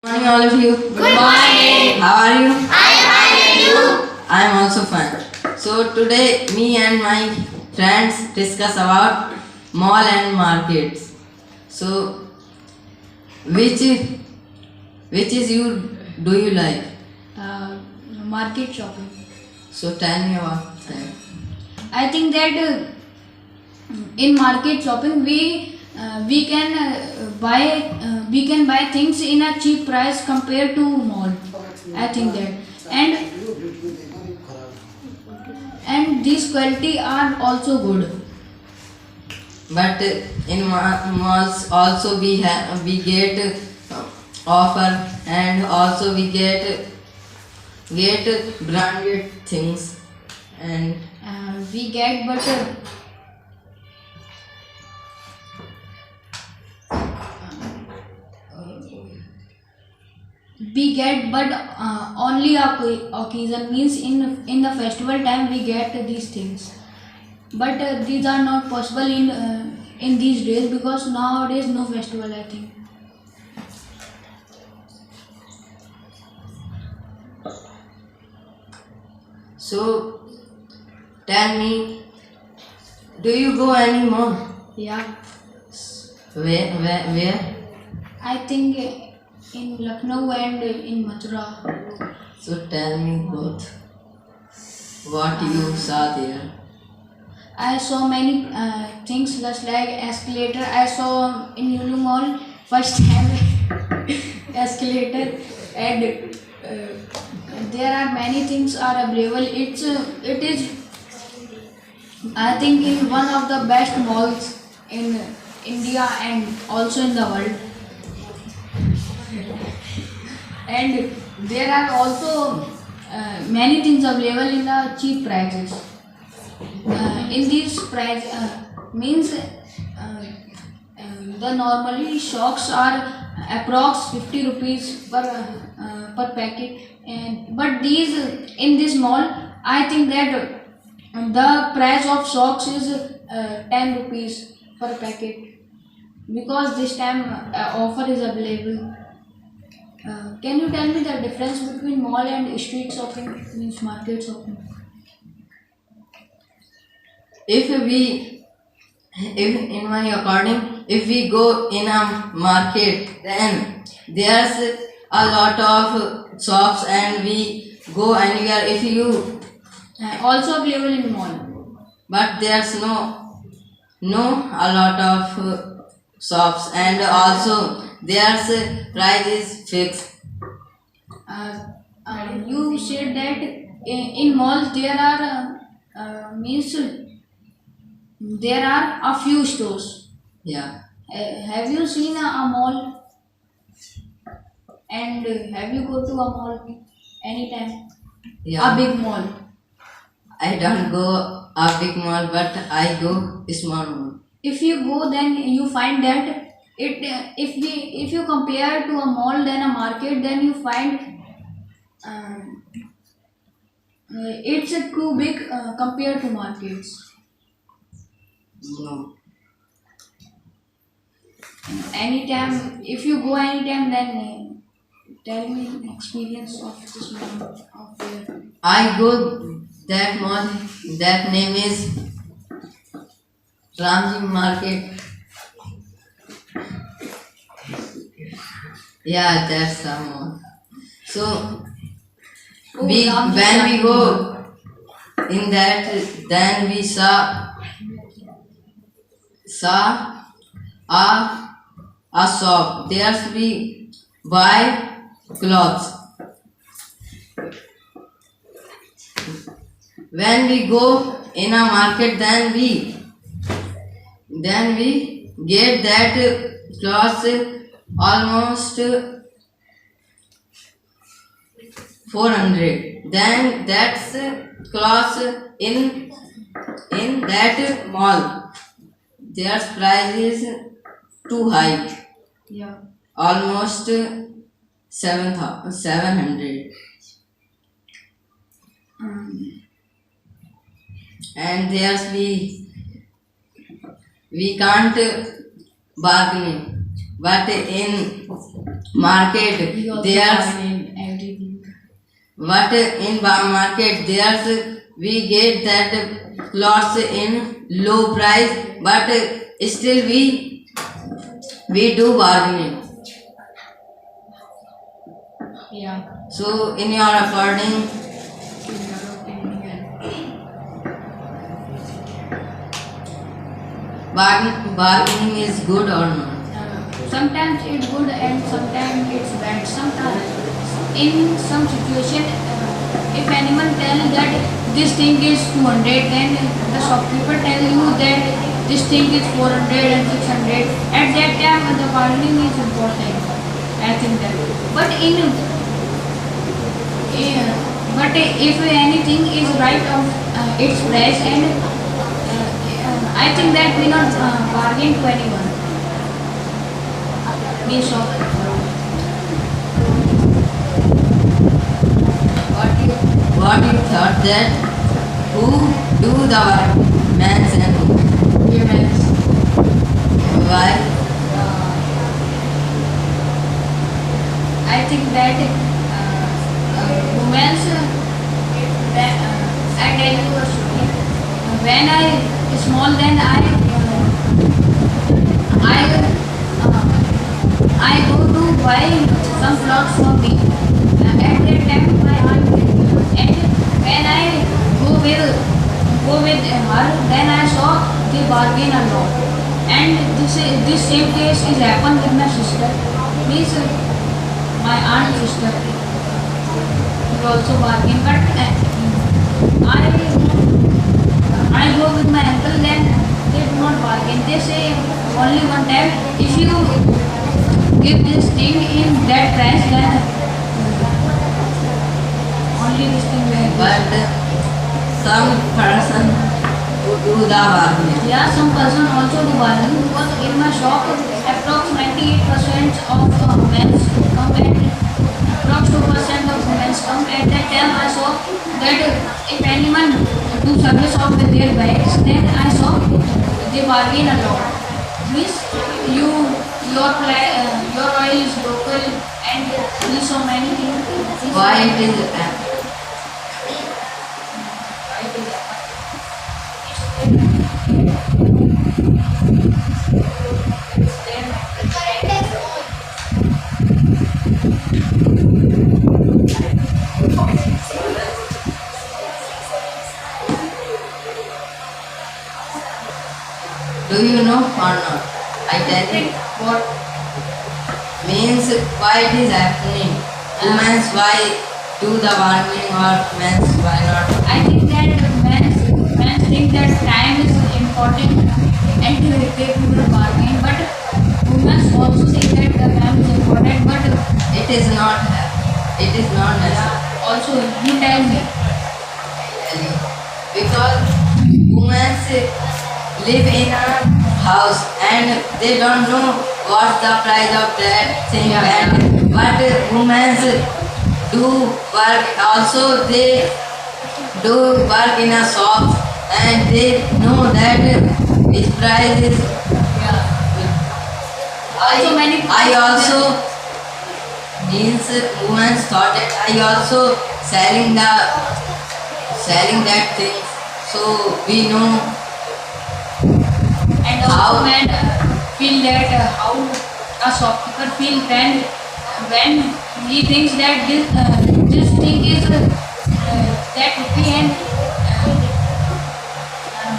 Good morning, all of you. Good morning. How are you? I am fine and you? I am also fine. So today, me and my friends discuss about mall and markets. So, which which is you do you like? Market shopping. So tell me about that. I think that in market shopping we can buy things in a cheap price compared to mall. I think that and these quality are also good. But in malls also we get offer, and also we get branded things, and We get but only occasion means in the festival time we get these things. But these are not possible in these days because nowadays no festival. I think. so tell me, do you go any mall? Yeah, Where? I think in Lucknow and in Mathura. So tell me both. What you saw there? I saw many things just like escalator. I saw in Lulu Mall first time escalator, and there are many things are available. It is I think in one of the best malls in India and also in the world. And there are also many things available in the cheap prices. In these price means the normally shocks are approx 50 rupees per packet, and but these in this mall I think that the price of socks is 10 rupees per packet because this time offer is available. Can you tell me the difference between mall and street shopping means market shopping? If in my according, if we go in a market, then there's a lot of shops, and we go anywhere. If you, Also available in mall. but there's no a lot of shops, and also there's price is fixed. You said that in malls there are means there are a few stores. Yeah, Have you seen a mall and have you go to a mall anytime? A yeah. big mall. I don't go a big mall, but I go small mall. If you go, then you find that if you compare to a mall then a market, then you find it's too big compared to markets. No. Anytime, if you go anytime, then tell me experience of this mall of there. I go that mall. That name is Ramji Market. Yeah, that's the mall. So Oh, we Ramji when we Market. go in that, then we saw a shop. There's we buy clothes. When we go in a market, then we get that clothes almost 400. Then that's clothes in that mall. Their price is too high, Yeah. almost 700, and there's we can't bargain. but in market We also there's bargain everything. but in market there's we get that clothes in low price, but still we do bargaining. Yeah. So in your according, bargaining is good or not? Sometimes it's good and sometimes it's bad. Sometimes in some situation, if anyone tell that this thing is 200, then the shopkeeper tell you that this thing is 400 and 600. At that time, the bargaining is important. I think that. But but if anything is right of its price, and I think that we not bargain to anyone. Me shopkeeper. What you thought that who do the work, men's and Women's. why? I think that women's. I tell you a story. When I small, then I go to buy some clothes for me. At that time, my aunt gave me. And when I go with her, then I saw they bargain a lot. And this same case is happened with my sister. Means my aunt's sister. We also bargain, but I go with my uncle, then they do not bargain. They say only one time, if you give this thing in that price, then only this thing will. But some person who do the bargaining. Yeah, some person also do bargain, because in my shop, approximately 98% of men's come, and approx 2% of women's come. At that time, I saw that if anyone do service of their bags, then I saw they bargain a lot. Means your oil is local, and these so many things. Why it is do you know or not? I tell you What? means why it is happening. Women's why do the bargaining or men's why not? I think that men think that time is important and they do the bargain, but women also think that the time is important, but It is not. It is not necessary. also you tell me. Because women live in a house and they don't know what's the price of that thing. Yeah, And but women do work also. They do work in a shop and they know that its price is. Yeah. Also many I also means women thought that I also selling that thing, so we know and how- also men feel that how a shopkeeper feel when he thinks that this thing is that rupee, and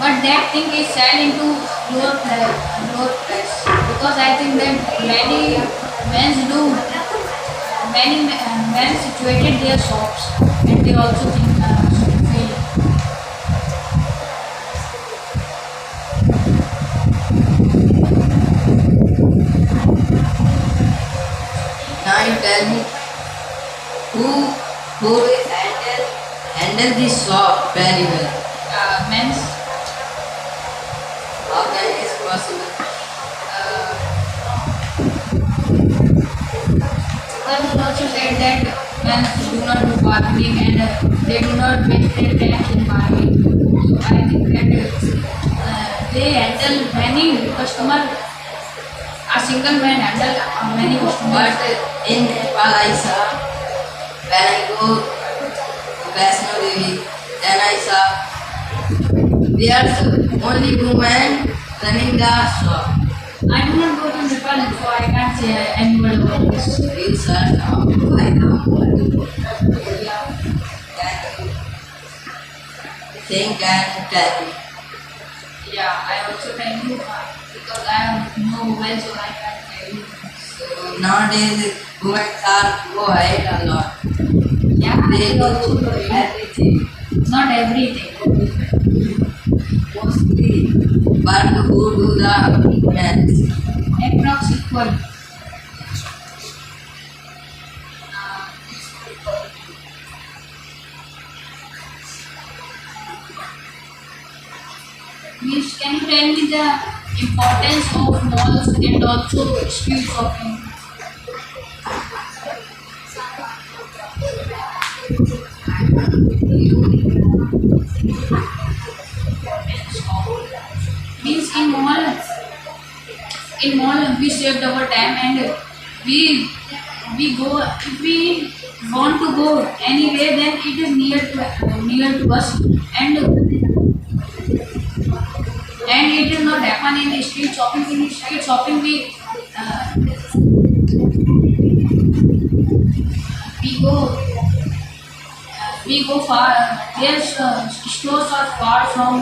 but that thing is sell into lower price, because I think that many men situated their shops, and they also think feel. now you tell me who will handle this shop very well. Men's How can it is possible? One also said that men do not do bargaining, and they do not waste their time in bargaining. So I think that they handle many customer a single man handle many customers. But in Nepal I saw, when I go to Vaishno Devi, then I saw there's only woman running the shop. I do not go to Nepal, so I can't say any word about this. You search now, I know. Think and tell me. Yeah, I also tell you because I have no mobile, so I can't tell you. So nowadays women are go ahead a lot. Yeah, They I also do do everything. not everything. Mostly, but who do the maths? Approx equal. Means can you tell me the importance of malls and also street shopping? Means in mall we saved our time and we go if we want to go anywhere then it is near to us and it is not happen in street shopping. In street shopping we go we go far. Yes, stores are far from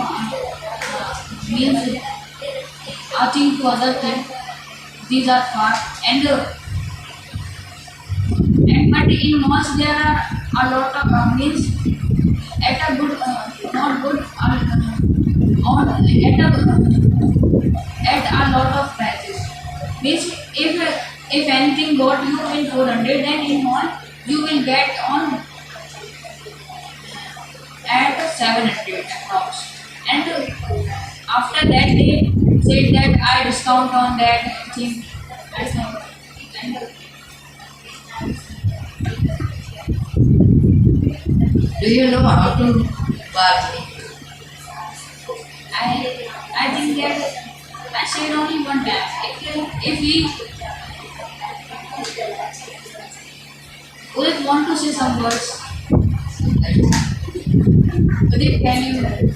means I think to other thing. These are far and but in malls there are a lot of means at a good not good on at a lot of prices. Means if anything got you in 400 then in mall you will get on at 700 approx. And after that they said that I discount on that thing. And Do you know how to bargain? I think that I said only one time. If we would want to say some words, Udit, can you?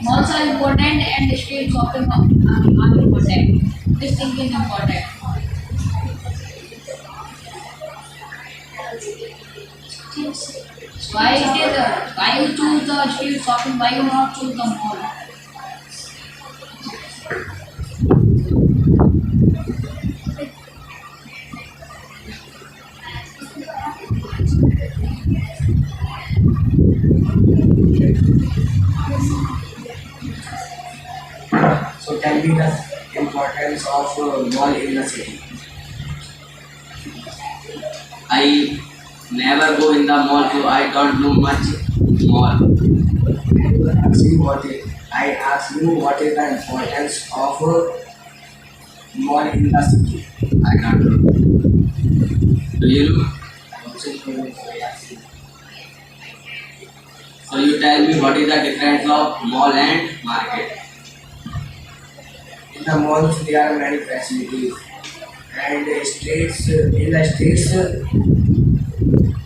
Malls are important and street shopping are important. This thing is important. Why you choose the street shopping? Why you not choose the mall? So tell me the importance of mall in the city. I never go in the mall, so I don't know much mall. I ask you what is the importance of mall in the city. I don't know. Do you know? So you tell me what is the difference of mall and market? In the malls there are many facilities and streets in the streets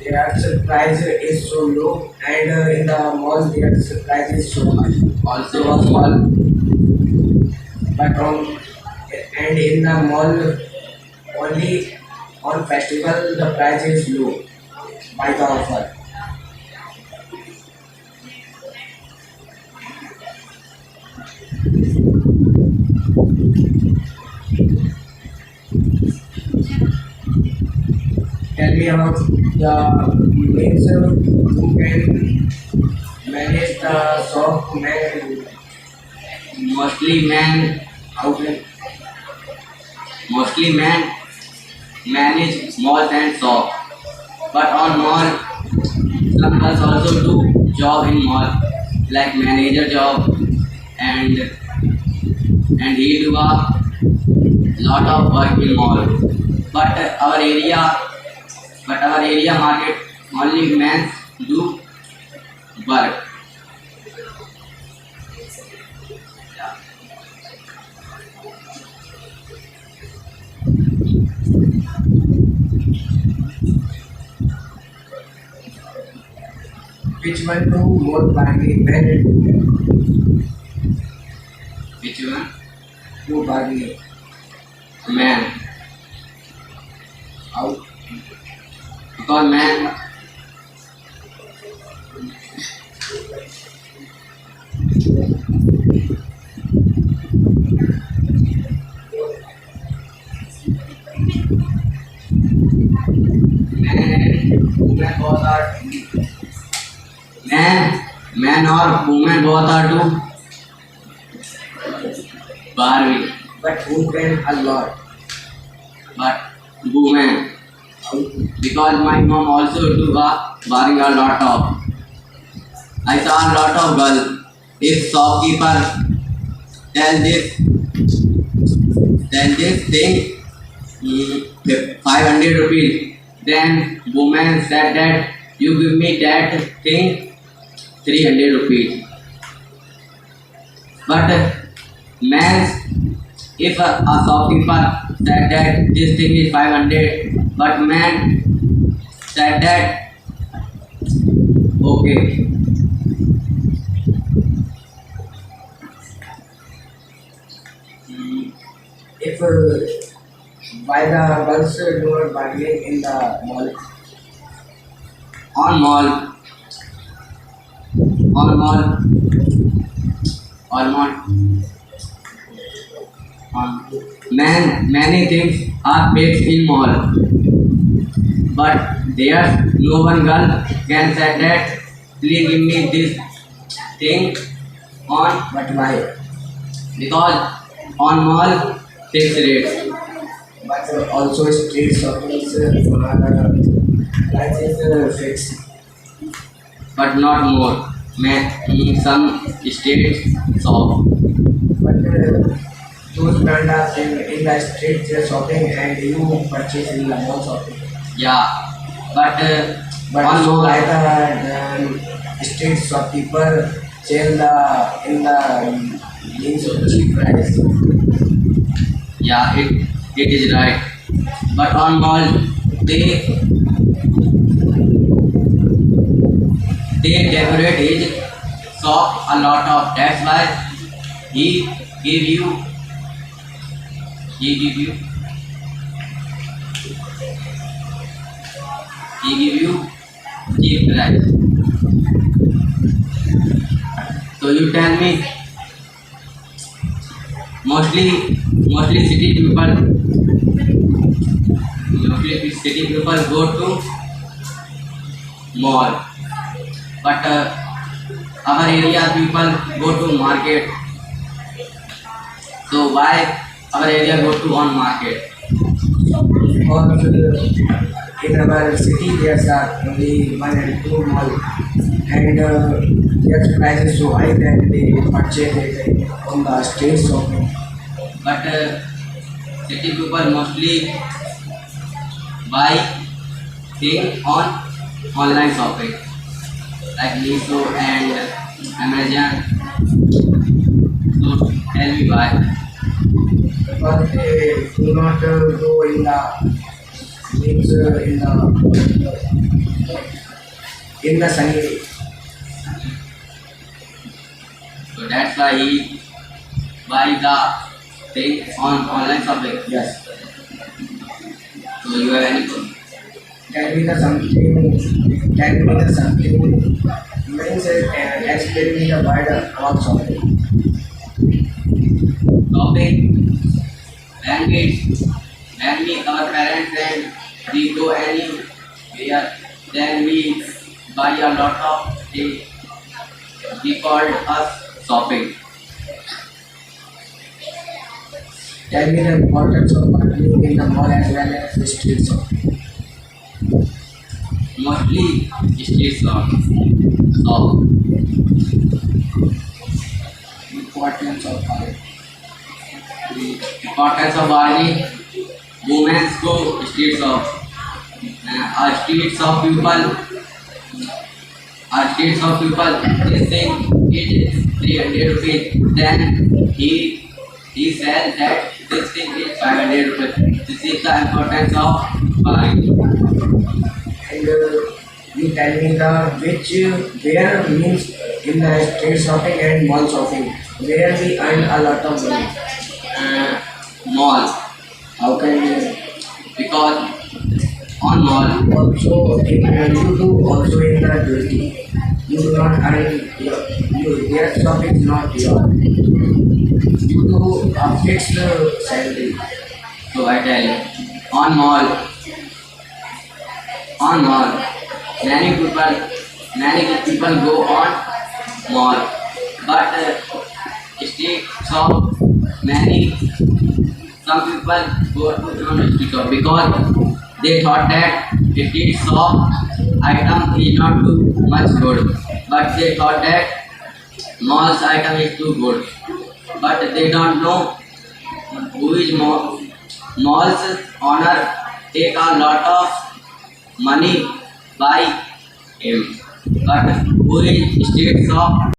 their price is so low and in the malls their price is so high. Also a mall. But and in the mall only on festival the price is low by the offer. Tell me about the means who can manage the shop Mostly man, how can mostly man manage malls and shop. But on mall, some girls also do job in mall, like manager job, and and he do a lot of work in mall. But our area market only men do work. Which one do more bargaining when Which one? do bargaining? Man. How? Because man man both are man or woman both are to bargain, But who can a lot? but woman. How? Because my mom also do bargain a lot of. I saw a lot of girls. If shopkeeper tell this thing 500 rupees, then woman said that you give me that thing 300 rupees. But man, if a shopkeeper said that this thing is 500, but man said that okay. If why the girls do not bargaining in the mall? on mall on mall on mall on many things are fixed in mall, but there no one girl can say that please give me this thing on, But why? because on mall fixed rates. But also street shoppings price is fixed. But not more. In some states shop. But those brands are in the street shopping and you purchase in the mall shopping. Yeah, but But on so mall, like the street shopkeeper sell in the means of cheap price. yeah, it is right. But on mall, they they decorate his shop a lot of. That's why he give you he give you he give you cheap price. So you tell me, mostly city people go to mall, but our area people go to market. So why our area go to on market? Or in our city there's only one and two mall and their price is so high that they purchase it on the street shopping. But city people mostly buy thing on online shopping like Meesho and Amazon. So tell me why. But they do not go in the means in the sunny day. So that's why he buy the thing on online shopping. Yes. So you have any problem? Tell me the something means explain me the word about shopping. Shopping when we our parents and we go anywhere, then we buy a lot of things. We called us shopping. Tell me the importance of bargaining in the mall as well as the street shopping. Mostly street shop. Importance of bargaining. Importance of bargaining. Women go street shop. Our street shop people, they think it is 300 rupees. Then he says that this thing is 500 rupees. This is the importance of buying. And you tell me the where means in the street shopping and mall shopping where we earn a lot of money. Mall, How can you because on mall also you do also in the duty. You do not earn their shop is not your. You do a fixed salary. so I tell you on mall many people go on mall but street shop many some people go to street shop because they thought that street shop item is not too much good but they thought that mall's item is too good but they don't know who is mall's owner take a lot of money by him but who is street shop